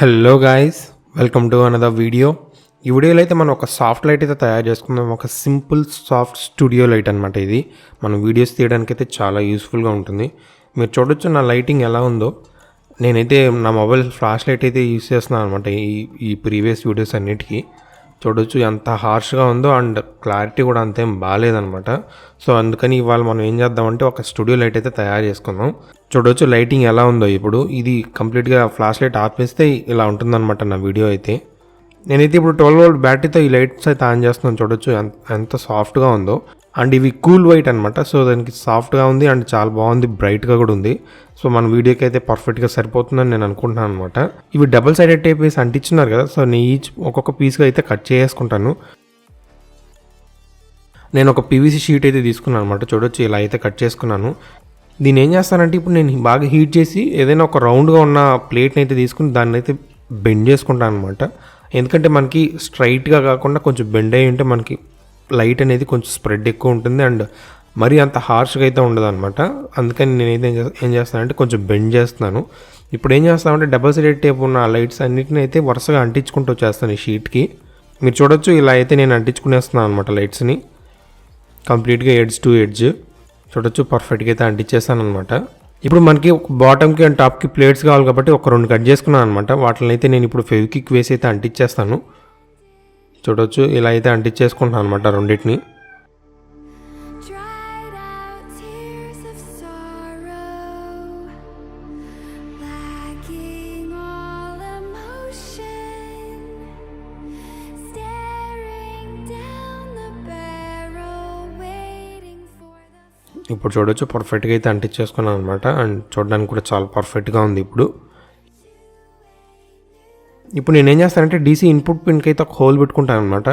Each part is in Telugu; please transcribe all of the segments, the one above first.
Hello guys, welcome to another video. ఈ వీడియోలో అయితే మనం ఒక సాఫ్ట్ లైట్ అయితే తయారు చేసుకుందాం. ఒక సింపుల్ సాఫ్ట్ స్టూడియో లైట్ అనమాట. ఇది మనం వీడియోస్ తీయడానికి అయితే చాలా యూస్ఫుల్గా ఉంటుంది. మీరు చూడొచ్చు నా లైటింగ్ ఎలా ఉందో. నేనైతే నా మొబైల్ ఫ్లాష్ లైట్ అయితే యూస్ చేస్తున్నాను అనమాట ఈ ప్రీవియస్ వీడియోస్ అన్నిటికీ. చూడొచ్చు ఎంత హార్ష్గా ఉందో అండ్ క్లారిటీ కూడా అంతేం బాగాలేదనమాట. సో అందుకని ఇవాళ మనం ఏం చేద్దామంటే ఒక స్టూడియో లైట్ అయితే తయారు చేసుకుందాం. చూడొచ్చు లైటింగ్ ఎలా ఉందో. ఇప్పుడు ఇది కంప్లీట్గా ఫ్లాష్ లైట్ ఆపేస్తే ఇలా ఉంటుందన్నమాట నా వీడియో అయితే. నేనైతే ఇప్పుడు 12V బ్యాటరీతో ఈ లైట్స్ అయితే ఆన్ చేస్తున్నాను. చూడొచ్చు ఎంత సాఫ్ట్గా ఉందో. అండ్ ఇవి కూల్ వైట్ అనమాట. సో దానికి సాఫ్ట్గా ఉంది అండ్ చాలా బాగుంది, బ్రైట్గా కూడా ఉంది. సో మన వీడియోకి అయితే పర్ఫెక్ట్గా సరిపోతుందని నేను అనుకుంటున్నాను అనమాట. ఇవి డబుల్ సైడెడ్ టేప్ వేసి అంటించున్నారు కదా. సో నేను ఒక్కొక్క పీస్గా అయితే కట్ చేసుకుంటాను. నేను ఒక PVC షీట్ అయితే తీసుకున్నాను అనమాట. చూడొచ్చు ఇలా అయితే కట్ చేసుకున్నాను. దీన్ని ఏం చేస్తానంటే ఇప్పుడు నేను బాగా హీట్ చేసి ఏదైనా ఒక రౌండ్గా ఉన్న ప్లేట్ని అయితే తీసుకుని దాన్ని అయితే బెండ్ చేసుకుంటాను అనమాట. ఎందుకంటే మనకి స్ట్రైట్గా కాకుండా కొంచెం బెండ్ అయ్యి ఉంటే మనకి లైట్ అనేది కొంచెం స్ప్రెడ్ ఎక్కువ ఉంటుంది అండ్ మరీ అంత హార్ష్గా అయితే ఉండదు అనమాట. అందుకని నేనైతే ఏం చేస్తానంటే కొంచెం బెండ్ చేస్తున్నాను. ఇప్పుడు ఏం చేస్తామంటే డబల్ సైడెడ్ టేప్ ఉన్న లైట్స్ అన్నిటిని అయితే వరుసగా అంటించుకుంటూ వచ్చేస్తాను ఈ షీట్కి. మీరు చూడొచ్చు ఇలా అయితే నేను అంటించుకునేస్తున్నాను అనమాట లైట్స్ని కంప్లీట్గా ఎడ్జ్ టు ఎడ్జ్. చూడొచ్చు పర్ఫెక్ట్గా అయితే అంటించేస్తాను అనమాట. ఇప్పుడు మనకి బాటమ్కి అండ్ టాప్కి ప్లేట్స్ కావాలి కాబట్టి ఒక 2 కట్ చేసుకున్నాను అనమాట. వాటిని అయితే నేను ఇప్పుడు ఫెవిక్విక్ వేసి అయితే అంటించేస్తాను. చూడొచ్చు ఇలా అయితే అంటించేసుకుంటున్నాను అనమాట రెండింటిని. ఇప్పుడు చూడొచ్చు పర్ఫెక్ట్గా అయితే అంటించేసుకున్నాను అనమాట. అండ్ చూడడానికి కూడా చాలా పర్ఫెక్ట్గా ఉంది. ఇప్పుడు నేను ఏం చేస్తానంటే DC ఇన్పుట్ పిన్కి అయితే ఒక హోల్ పెట్టుకుంటాను అనమాట.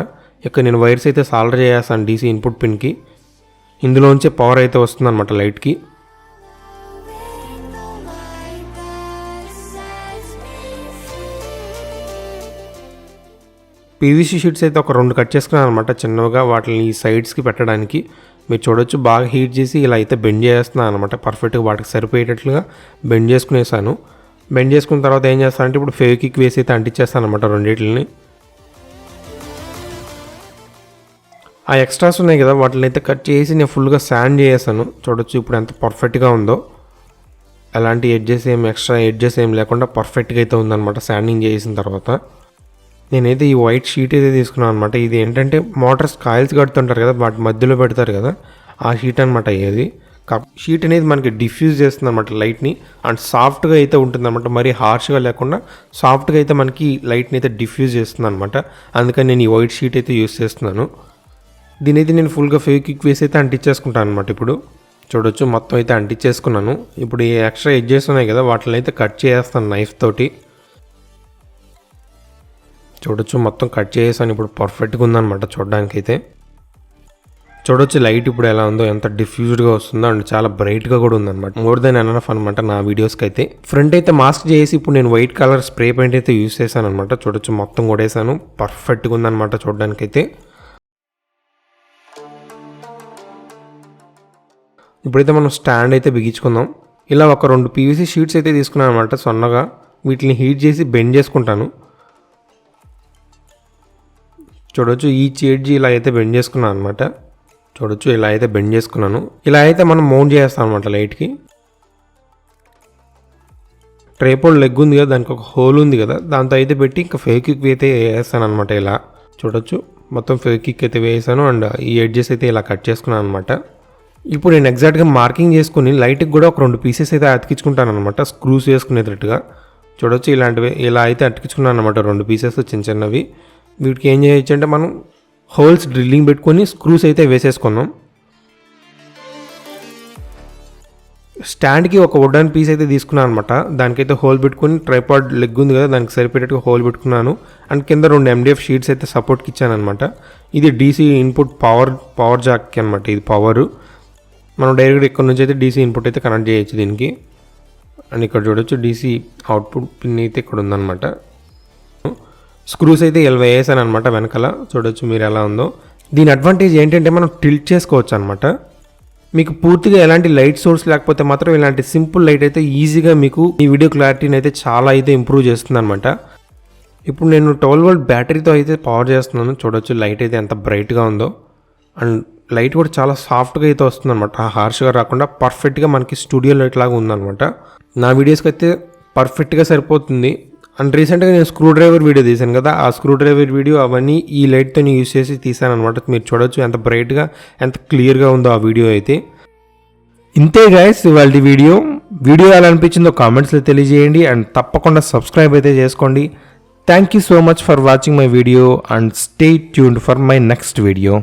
ఇక్కడ నేను వైర్స్ అయితే సాల్డర్ చేస్తాను DC ఇన్పుట్ పిన్కి. ఇందులోంచే పవర్ అయితే వస్తుంది అనమాట లైట్కి. PVC షీట్స్ అయితే ఒక 2 కట్ చేసుకున్నాను అనమాట చిన్నగా, వాటిని ఈ సైడ్స్కి పెట్టడానికి. మీరు చూడొచ్చు బాగా హీట్ చేసి ఇలా అయితే బెండ్ చేస్తున్నాను అనమాట. పర్ఫెక్ట్గా వాటికి సరిపోయేటట్లుగా బెండ్ చేసుకునేసాను. బెండ్ చేసుకున్న తర్వాత ఏం చేస్తానంటే ఇప్పుడు ఫెవిక్విక్ వేసి అయితే అంటించేస్తాను అనమాట రెండింటిని. ఆ ఎక్స్ట్రాస్ ఉన్నాయి కదా వాటిని అయితే కట్ చేసి నేను ఫుల్గా శాండ్ చేసాను. చూడొచ్చు ఇప్పుడు ఎంత పర్ఫెక్ట్గా ఉందో. ఎలాంటి ఎక్స్ట్రా ఎడ్జెస్ ఏం లేకుండా పర్ఫెక్ట్గా అయితే ఉందన్నమాట శాండింగ్ చేసిన తర్వాత. నేనైతే ఈ వైట్ షీట్ అయితే తీసుకున్నాను అనమాట. ఇది ఏంటంటే మోటార్స్ కాయిల్స్ కడుతుంటారు కదా, వాటి మధ్యలో పెడతారు కదా, ఆ షీట్ అనమాట. ఇది షీట్ అనేది మనకి డిఫ్యూజ్ చేస్తుంది అనమాట లైట్ని. అండ్ సాఫ్ట్గా అయితే ఉంటుంది అనమాట. మరీ హార్ష్గా లేకుండా సాఫ్ట్గా అయితే మనకి లైట్ని అయితే డిఫ్యూజ్ చేస్తుంది అనమాట. అందుకని నేను ఈ వైట్ షీట్ అయితే యూస్ చేస్తున్నాను. దీని అయితే నేను ఫుల్గా ఫెవిక్విక్ వేసి అయితే అంటించేసుకుంటాను అనమాట. ఇప్పుడు చూడొచ్చు మొత్తం అయితే అంటించేసుకున్నాను. ఇప్పుడు ఈ ఎక్స్ట్రా ఎడ్జెస్ ఉన్నాయి కదా వాటిని అయితే కట్ చేస్తాను నైఫ్ తోటి. చూడొచ్చు మొత్తం కట్ చేసాను. ఇప్పుడు పర్ఫెక్ట్గా ఉందన్నమాట చూడడానికైతే. చూడొచ్చు లైట్ ఇప్పుడు ఎలా ఉందో, ఎంత డిఫ్యూజ్డ్గా వస్తుందో అండ్ చాలా బ్రైట్గా కూడా ఉందన్నమాట. మోర్ దెన్ ఎనఫ్ అనమాట నా వీడియోస్కి అయితే. ఫ్రంట్ అయితే మాస్క్ చేసి ఇప్పుడు నేను వైట్ కలర్ స్ప్రే పెయింట్ అయితే యూస్ చేశాను అనమాట. చూడొచ్చు మొత్తం కొడేసాను, పర్ఫెక్ట్గా ఉందన్నమాట చూడడానికైతే. ఇప్పుడైతే మనం స్టాండ్ అయితే బిగించుకుందాం. ఇలా ఒక 2 PVC షీట్స్ అయితే తీసుకున్నాను అనమాట సన్నగా. వీటిని హీట్ చేసి బెండ్ చేసుకుంటాను. చూడొచ్చు ఈ ఎడ్జ్ ఇలా అయితే బెండ్ చేసుకున్నాను అనమాట. చూడొచ్చు ఇలా అయితే బెండ్ చేసుకున్నాను. ఇలా అయితే మనం మౌంట్ చేస్తాం అనమాట లైట్కి. ట్రైపోడ్ లెగ్ ఉంది కదా, దానికి ఒక హోల్ ఉంది కదా, దాంతో అయితే పెట్టి ఇంకా ఫెవిక్విక్ అయితే వేస్తాను అనమాట. ఇలా చూడొచ్చు మొత్తం ఫెవిక్విక్ అయితే వేసాను అండ్ ఈ ఎడ్జెస్ అయితే ఇలా కట్ చేసుకున్నాను అనమాట. ఇప్పుడు నేను ఎగ్జాక్ట్గా మార్కింగ్ చేసుకుని లైట్కి కూడా ఒక 2 పీసెస్ అయితే అతికించుకుంటాను అనమాట, స్క్రూస్ వేసుకునేటట్టుగా. చూడొచ్చు ఇలాంటివి ఇలా అయితే అతికించుకున్నాను అనమాట 2 పీసెస్ చిన్నవి. వీటికి ఏం చేయొచ్చు అంటే మనం హోల్స్ డ్రిల్లింగ్ పెట్టుకొని స్క్రూస్ అయితే వేసేసుకున్నాం. స్టాండ్కి ఒక వుడెన్ పీస్ అయితే తీసుకున్నాను అనమాట. దానికైతే హోల్ పెట్టుకొని ట్రైపాడ్ లెగ్ ఉంది కదా, దానికి సరిపోయేటట్టుగా హోల్ పెట్టుకున్నాను. అండ్ కింద 2 MDF షీట్స్ అయితే సపోర్ట్కి ఇచ్చాను అనమాట. ఇది DC ఇన్పుట్ పవర్ జాక్కి అనమాట. ఇది పవరు మనం డైరెక్ట్ ఇక్కడ నుంచి అయితే DC ఇన్పుట్ అయితే కనెక్ట్ చేయొచ్చు దీనికి. అండ్ ఇక్కడ చూడొచ్చు DC అవుట్పుట్ పిన్ అయితే ఇక్కడ ఉందన్నమాట. స్క్రూస్ అయితే ఇలా వేసాను అనమాట వెనకాల. చూడొచ్చు మీరు ఎలా ఉందో. దీని అడ్వాంటేజ్ ఏంటంటే మనం టిల్ట్ చేసుకోవచ్చు అనమాట. మీకు పూర్తిగా ఎలాంటి లైట్ సోర్స్ లేకపోతే మాత్రం ఇలాంటి సింపుల్ లైట్ అయితే ఈజీగా మీకు ఈ వీడియో క్లారిటీని అయితే చాలా అయితే ఇంప్రూవ్ చేస్తుంది అనమాట. ఇప్పుడు నేను 12 వోల్ట్ బ్యాటరీతో అయితే పవర్ చేస్తున్నాను. చూడొచ్చు లైట్ అయితే ఎంత బ్రైట్గా ఉందో. అండ్ లైట్ కూడా చాలా సాఫ్ట్గా అయితే వస్తుంది అనమాట. హార్ష్గా రాకుండా పర్ఫెక్ట్గా మనకి స్టూడియో లైట్ లాగా ఉందన్నమాట. నా వీడియోస్కి అయితే పర్ఫెక్ట్గా సరిపోతుంది. అండ్ రీసెంట్గా నేను స్క్రూ డ్రైవర్ వీడియో తీశాను కదా, ఆ స్క్రూ డ్రైవర్ వీడియో అవన్నీ ఈ లైట్తో యూస్ చేసి తీసాను అనమాట. మీరు చూడొచ్చు ఎంత బ్రైట్గా ఎంత క్లియర్గా ఉందో ఆ వీడియో అయితే. ఇంతే గైస్ ఇవాళ వీడియో ఎలా అనిపించిందో కామెంట్స్లో తెలియజేయండి. అండ్ తప్పకుండా సబ్స్క్రైబ్ అయితే చేసుకోండి. Thank you so much for watching my video and stay tuned for my next video.